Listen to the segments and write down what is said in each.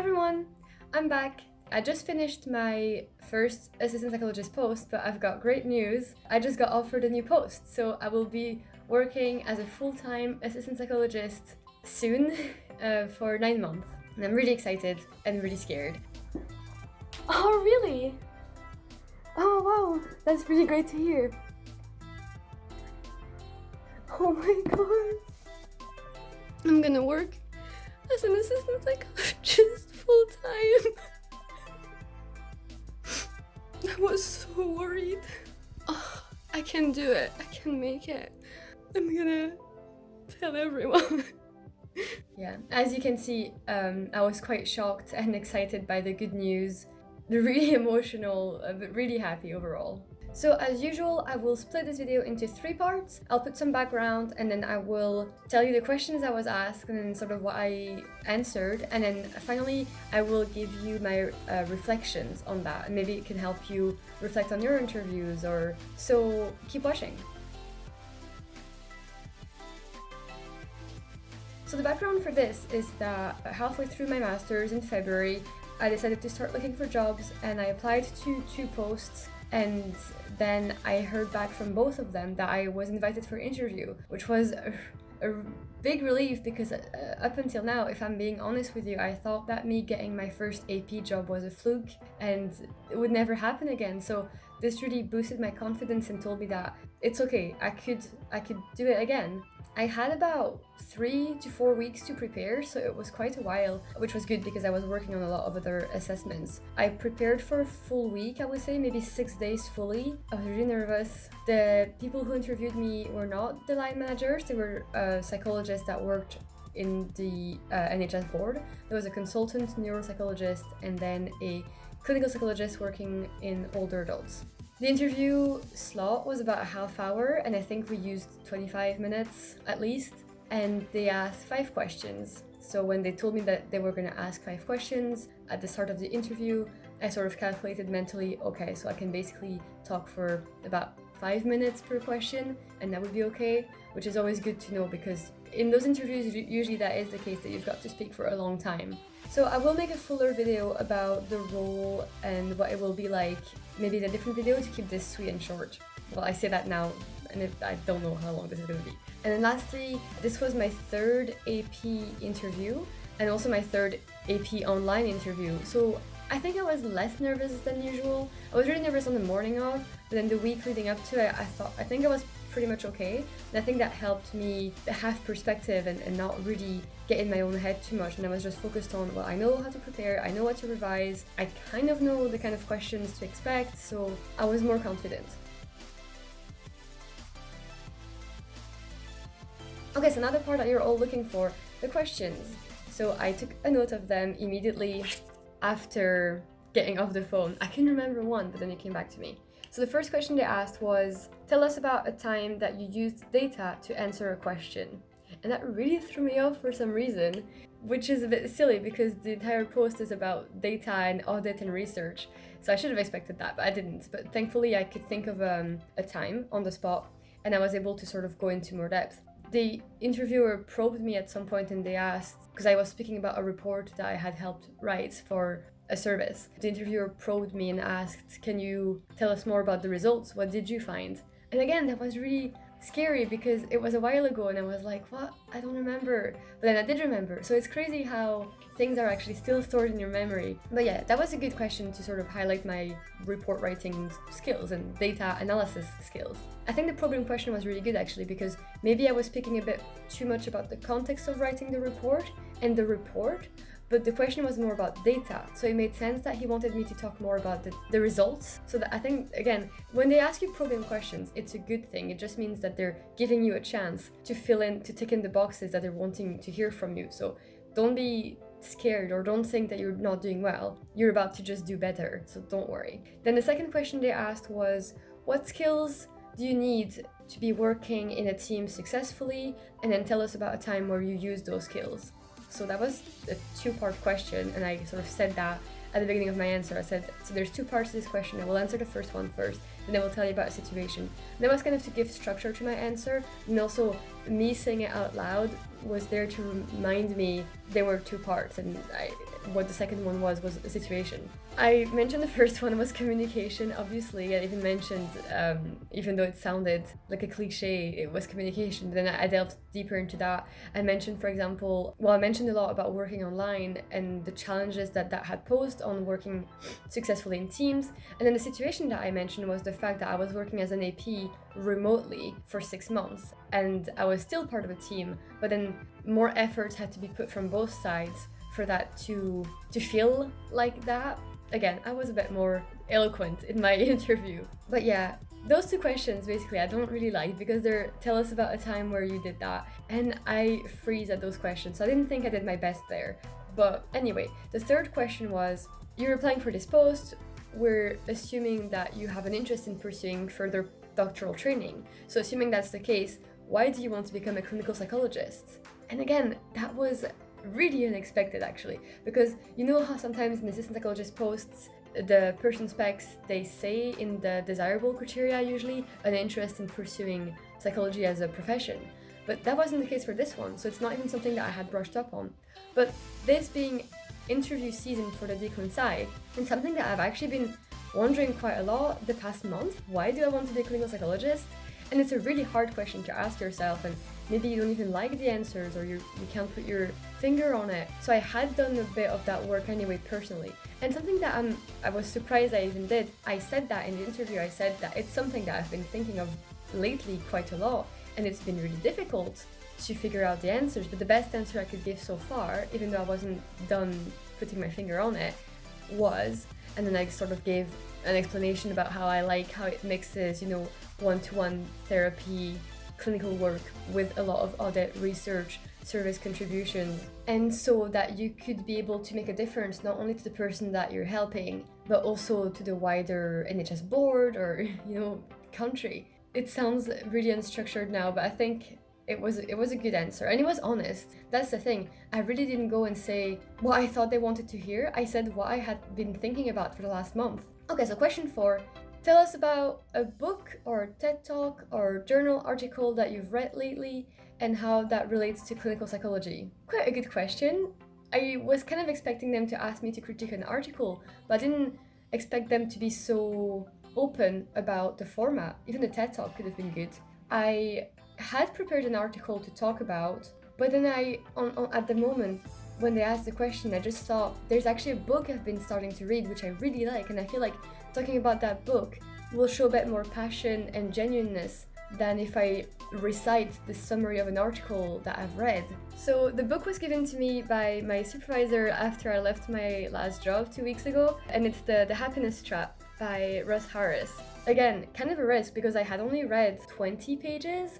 everyone, I'm back. I just finished my first assistant psychologist post, but I've got great news. I just got offered a new post, so I will be working as a full-time assistant psychologist soon for 9 months. And I'm really excited and really scared. Oh, really? Oh, wow, that's really great to hear. Oh my god. I'm gonna work as an assistant psychologist full-time. I was so worried. Oh, I can do it. I can make it. I'm gonna tell everyone. Yeah, as you can see, I was quite shocked and excited by the good news. Really emotional, but really happy overall. So as usual, I will split this video into 3 parts. I'll put some background and then I will tell you the questions I was asked and then sort of what I answered. And then finally, I will give you my reflections on that. And maybe it can help you reflect on your interviews or so. Keep watching. So the background for this is that halfway through my master's in February, I decided to start looking for jobs and I applied to 2 posts. And then I heard back from both of them that I was invited for an interview, which was a big relief because up until now, if I'm being honest with you, I thought that me getting my first AP job was a fluke and it would never happen again. So this really boosted my confidence and told me that it's okay, I could do it again. I had about 3 to 4 weeks to prepare, so it was quite a while, which was good because I was working on a lot of other assessments. I prepared for a full week, I would say, maybe 6 days fully. I was really nervous. The people who interviewed me were not the line managers, they were psychologists that worked in the NHS board. There was a consultant neuropsychologist and then a clinical psychologist working in older adults. The interview slot was about a half hour and I think we used 25 minutes at least, and they asked 5 questions. So when they told me that they were going to ask 5 questions at the start of the interview, I sort of calculated mentally, okay, so I can basically talk for about 5 minutes per question and that would be okay, which is always good to know because in those interviews usually that is the case, that you've got to speak for a long time. So I will make a fuller video about the role and what it will be like, maybe in a different video to keep this sweet and short. Well, I say that now and I don't know how long this is going to be. And then lastly, this was my 3rd AP interview and also my 3rd AP online interview. So I think I was less nervous than usual. I was really nervous on the morning of, but then the week leading up to it, I think I was pretty much okay. And I think that helped me have perspective and not really get in my own head too much. And I was just focused on, well, I know how to prepare, I know what to revise, I kind of know the kind of questions to expect, so I was more confident. Okay, so another part that you're all looking for, the questions. So I took a note of them immediately after getting off the phone. I can remember one, but then it came back to me. So the first question they asked was, tell us about a time that you used data to answer a question. And that really threw me off for some reason, which is a bit silly because the entire post is about data and audit and research. So I should have expected that, but I didn't. But thankfully I could think of a time on the spot and I was able to sort of go into more depth. The interviewer probed me at some point and they asked, because I was speaking about a report that I had helped write for a service. The interviewer probed me and asked, can you tell us more about the results? What did you find? And again, that was really scary because it was a while ago and I was like, what? I don't remember. But then I did remember. So it's crazy how things are actually still stored in your memory. But yeah, that was a good question to sort of highlight my report writing skills and data analysis skills. I think the problem question was really good actually because maybe I was speaking a bit too much about the context of writing the report and the report, but the question was more about data. So it made sense that he wanted me to talk more about the results. So that I think, again, when they ask you probing questions, it's a good thing. It just means that they're giving you a chance to fill in, to tick in the boxes that they're wanting to hear from you. So don't be scared or don't think that you're not doing well. You're about to just do better, so don't worry. Then the second question they asked was, what skills do you need to be working in a team successfully? And then tell us about a time where you used those skills. So that was a 2-part question and I sort of said that at the beginning of my answer. I said, so there's 2 parts to this question. I will answer the first one first then I will tell you about a situation. And that was kind of to give structure to my answer, and also me saying it out loud was there to remind me there were two parts, and what the second one was a situation. I mentioned the first one was communication, obviously. I even mentioned, even though it sounded like a cliche, it was communication. But then I delved deeper into that. I mentioned, for example, I mentioned a lot about working online and the challenges that had posed on working successfully in teams. And then the situation that I mentioned was the fact that I was working as an AP remotely for 6 months, and I was still part of a team, but then more efforts had to be put from both sides for that to feel like that. Again, I was a bit more eloquent in my interview. But yeah, those two questions basically I don't really like, because they're tell us about a time where you did that, and I freeze at those questions, so I didn't think I did my best there. But anyway, the third question was, you're applying for this post, we're assuming that you have an interest in pursuing further doctoral training. So assuming that's the case, why do you want to become a clinical psychologist? And again, that was really unexpected actually, because you know how sometimes in assistant psychologist posts the person specs, they say in the desirable criteria usually an interest in pursuing psychology as a profession, but that wasn't the case for this one, so it's not even something that I had brushed up on. But this being interview season for the Declan side, and something that I've actually been wondering quite a lot the past month, why do I want to be a clinical psychologist? And it's a really hard question to ask yourself, and maybe you don't even like the answers, or you can't put your finger on it. So I had done a bit of that work anyway personally. And something that I was surprised I even did, I said that in the interview, I said that it's something that I've been thinking of lately quite a lot, and it's been really difficult to figure out the answers, but the best answer I could give so far, even though I wasn't done putting my finger on it, was, and then I sort of gave an explanation about how I like how it mixes, one-to-one therapy, clinical work with a lot of audit, research, service contributions, and so that you could be able to make a difference not only to the person that you're helping, but also to the wider NHS board or, country. It sounds really unstructured now, but I think it was a good answer, and it was honest. That's the thing. I really didn't go and say what I thought they wanted to hear. I said what I had been thinking about for the last month. Okay, so question 4. Tell us about a book or TED Talk or journal article that you've read lately and how that relates to clinical psychology. Quite a good question. I was kind of expecting them to ask me to critique an article, but I didn't expect them to be so open about the format. Even the TED Talk could have been good. I had prepared an article to talk about, but then at the moment when they asked the question, I just thought there's actually a book I've been starting to read which I really like, and I feel like talking about that book will show a bit more passion and genuineness than if I recite the summary of an article that I've read. So the book was given to me by my supervisor after I left my last job 2 weeks ago, and it's The Happiness Trap by Russ Harris. Again, kind of a risk because I had only read 20 pages,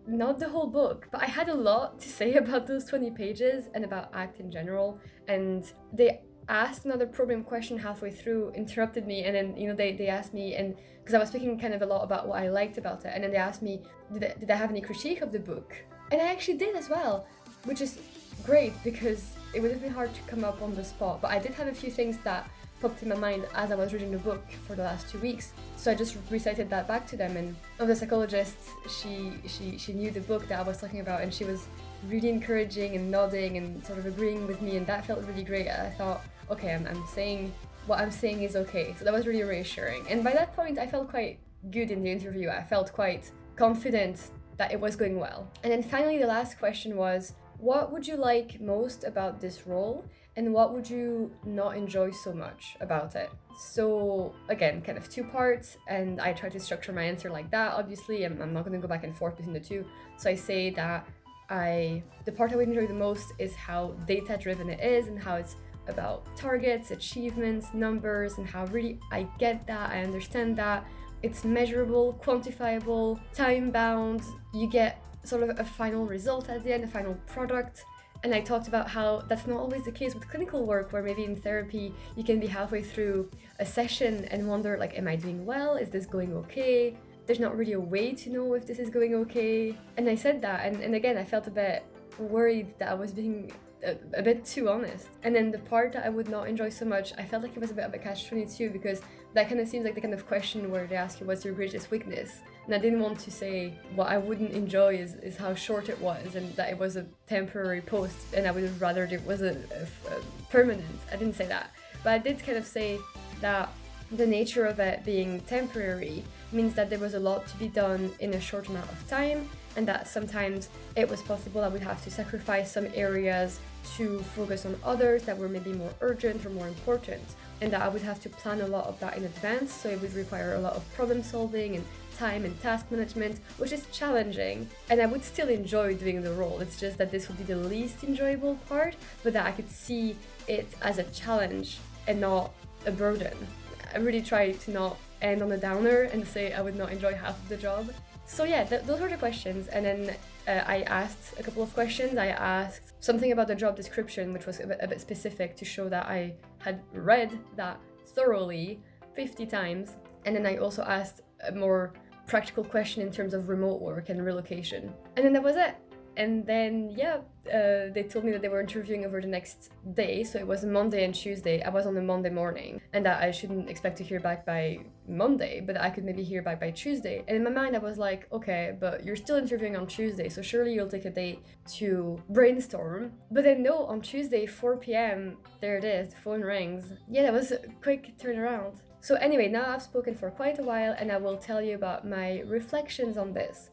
not the whole book, but I had a lot to say about those 20 pages and about ACT in general, and they asked another program question halfway through, interrupted me, and then they asked me, and because I was speaking kind of a lot about what I liked about it, and then they asked me did I have any critique of the book, and I actually did as well, which is great because it would have been hard to come up on the spot, but I did have a few things that popped in my mind as I was reading the book for the last 2 weeks, so I just recited that back to them. And the psychologist, she knew the book that I was talking about, and she was really encouraging and nodding and sort of agreeing with me, and that felt really great. I thought, okay, I'm saying what I'm saying is okay, so that was really reassuring. And by that point I felt quite good in the interview. I felt quite confident that it was going well. And then finally the last question was, what would you like most about this role, and what would you not enjoy so much about it? So again, kind of 2 parts, and I try to structure my answer like that. Obviously I'm not going to go back and forth between the two, so I say that the part I would enjoy the most is how data driven it is, and how it's about targets, achievements, numbers, and how really I get that, I understand that. It's measurable, quantifiable, time bound, you get sort of a final result at the end, a final product. And I talked about how that's not always the case with clinical work, where maybe in therapy you can be halfway through a session and wonder, like, am I doing well? Is this going okay? There's not really a way to know if this is going okay. And I said that, and again I felt a bit worried that I was being a bit too honest. And then the part that I would not enjoy so much, I felt like it was a bit of a catch-22, because that kind of seems like the kind of question where they ask you what's your greatest weakness. And I didn't want to say what I wouldn't enjoy is how short it was and that it was a temporary post, and I would rather it was a permanent. I didn't say that. But I did kind of say that the nature of it being temporary means that there was a lot to be done in a short amount of time, and that sometimes it was possible I would have to sacrifice some areas to focus on others that were maybe more urgent or more important, and that I would have to plan a lot of that in advance, so it would require a lot of problem solving and time and task management, which is challenging, and I would still enjoy doing the role. It's just that this would be the least enjoyable part, but that I could see it as a challenge and not a burden. I really try to not end on a downer and say I would not enjoy half of the job. So yeah, those were the questions, and then I asked a couple of questions. I asked something about the job description, which was a bit specific to show that I had read that thoroughly 50 times, and then I also asked a more practical question in terms of remote work and relocation. And then that was it. And then, they told me that they were interviewing over the next day, so it was Monday and Tuesday. I was on a Monday morning, and that I shouldn't expect to hear back by Monday, but I could maybe hear back by Tuesday. And in my mind, I was like, okay, but you're still interviewing on Tuesday, so surely you'll take a day to brainstorm. But then no, on Tuesday, 4 p.m, there it is, the phone rings. Yeah, that was a quick turnaround. So anyway, now I've spoken for quite a while, and I will tell you about my reflections on this.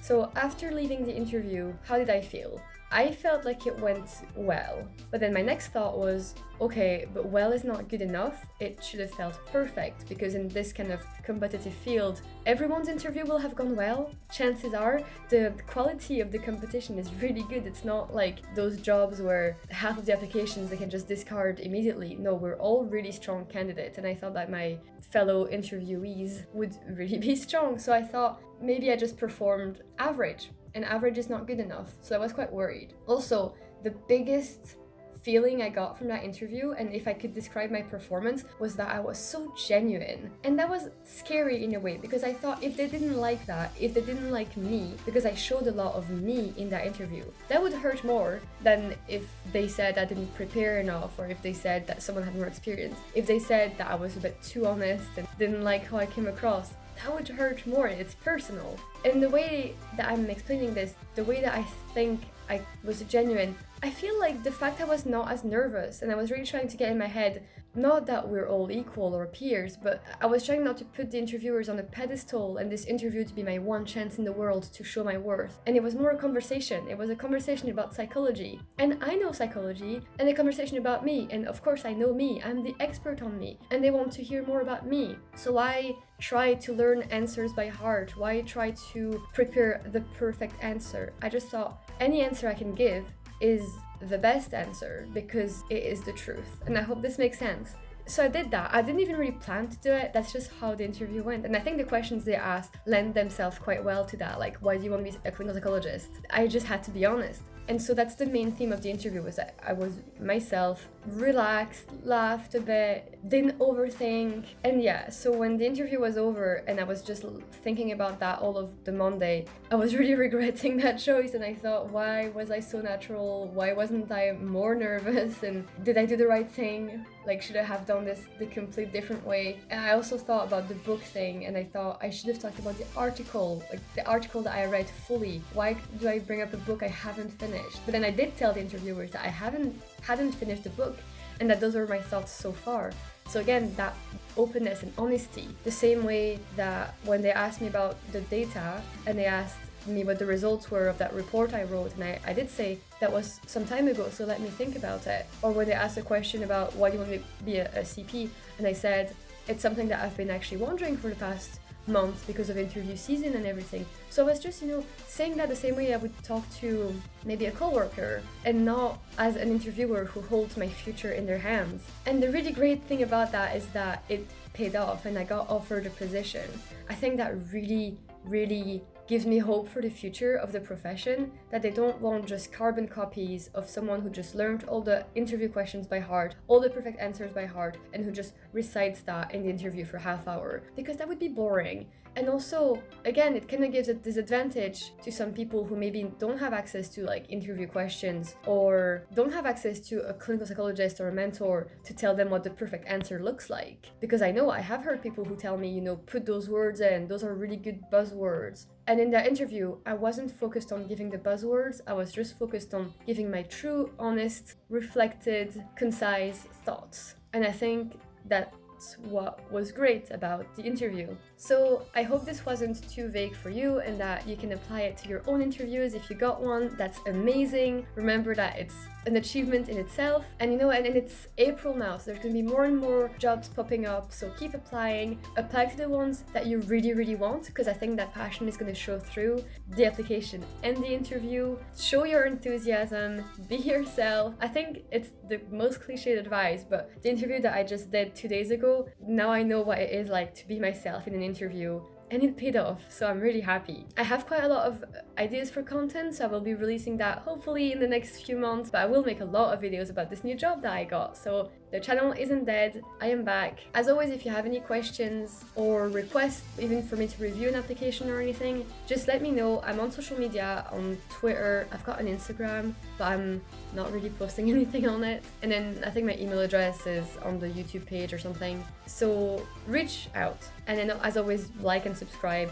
So after leaving the interview, how did I feel? I felt like it went well, but then my next thought was, okay, but well is not good enough. It should have felt perfect, because in this kind of competitive field, everyone's interview will have gone well. Chances are the quality of the competition is really good. It's not like those jobs where half of the applications they can just discard immediately. No, we're all really strong candidates, and I thought that my fellow interviewees would really be strong. So I thought maybe I just performed average, and average is not good enough. So I was quite worried. Also, the biggest feeling I got from that interview, and if I could describe my performance, was that I was so genuine. And that was scary in a way, because I thought if they didn't like that, if they didn't like me, because I showed a lot of me in that interview, that would hurt more than if they said I didn't prepare enough, or if they said that someone had more experience. If they said that I was a bit too honest and didn't like how I came across, that would hurt more. It's personal. And the way that I'm explaining this, the way that I think I was genuine, I feel like the fact I was not as nervous, and I was really trying to get in my head, not that we're all equal or peers, but I was trying not to put the interviewers on a pedestal and this interview to be my one chance in the world to show my worth. And it was more a conversation. It was a conversation about psychology. And I know psychology, and a conversation about me. And of course I know me. I'm the expert on me. And they want to hear more about me. So why try to learn answers by heart? Why try to prepare the perfect answer? I just thought any answer I can give is the best answer, because it is the truth. And I hope this makes sense. So I did that. I didn't even really plan to do it. That's just how the interview went. And I think the questions they asked lend themselves quite well to that. Like, why do you want to be a clinical psychologist? I just had to be honest. And so that's the main theme of the interview, was that I was myself, relaxed, laughed a bit, didn't overthink. And yeah, so when the interview was over and I was just thinking about that all of the Monday, I was really regretting that choice. And I thought, why was I so natural? Why wasn't I more nervous? And did I do the right thing? Like, should I have done this the complete different way? And I also thought about the book thing, and I thought I should have talked about the article, like the article that I read fully. Why do I bring up a book I haven't finished? But then I did tell the interviewers that I hadn't finished the book, and that those were my thoughts so far. So again, that openness and honesty, the same way that when they asked me about the data and they asked me what the results were of that report I wrote, and I did say that was some time ago, so let me think about it. Or when they asked a question about why do you want to be a CP, and I said it's something that I've been actually wondering for the past month because of interview season and everything. So I was just, saying that the same way I would talk to maybe a coworker, and not as an interviewer who holds my future in their hands. And the really great thing about that is that it paid off and I got offered a position. I think that really gives me hope for the future of the profession, that they don't want just carbon copies of someone who just learned all the interview questions by heart, all the perfect answers by heart, and who just recites that in the interview for half hour, because that would be boring. And also, again, it kind of gives a disadvantage to some people who maybe don't have access to like interview questions, or don't have access to a clinical psychologist or a mentor to tell them what the perfect answer looks like. Because I know I have heard people who tell me, you know, put those words in, those are really good buzzwords. And in that interview, I wasn't focused on giving the buzzwords, I was just focused on giving my true, honest, reflected, concise thoughts. And I think that's what was great about the interview. So I hope this wasn't too vague for you and that you can apply it to your own interviews. If you got one, that's amazing. Remember that it's an achievement in itself. And you know, and it's April now, so there's gonna be more and more jobs popping up. So keep applying. Apply to the ones that you really, really want, because I think that passion is gonna show through the application and the interview. Show your enthusiasm, be yourself. I think it's the most cliched advice, but the interview that I just did 2 days ago, now I know what it is like to be myself in an interview, and it paid off, so I'm really happy. I have quite a lot of ideas for content, so I will be releasing that hopefully in the next few months, but I will make a lot of videos about this new job that I got, so the channel isn't dead, I am back. As always, if you have any questions or requests, even for me to review an application or anything, just let me know. I'm on social media, on Twitter, I've got an Instagram, but I'm not really posting anything on it. And then I think my email address is on the YouTube page or something. So reach out. And then as always, like and subscribe,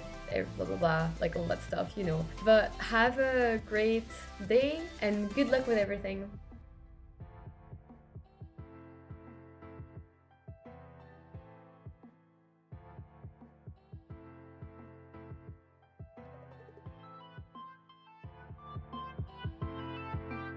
blah blah blah, like all that stuff, you know. But have a great day and good luck with everything.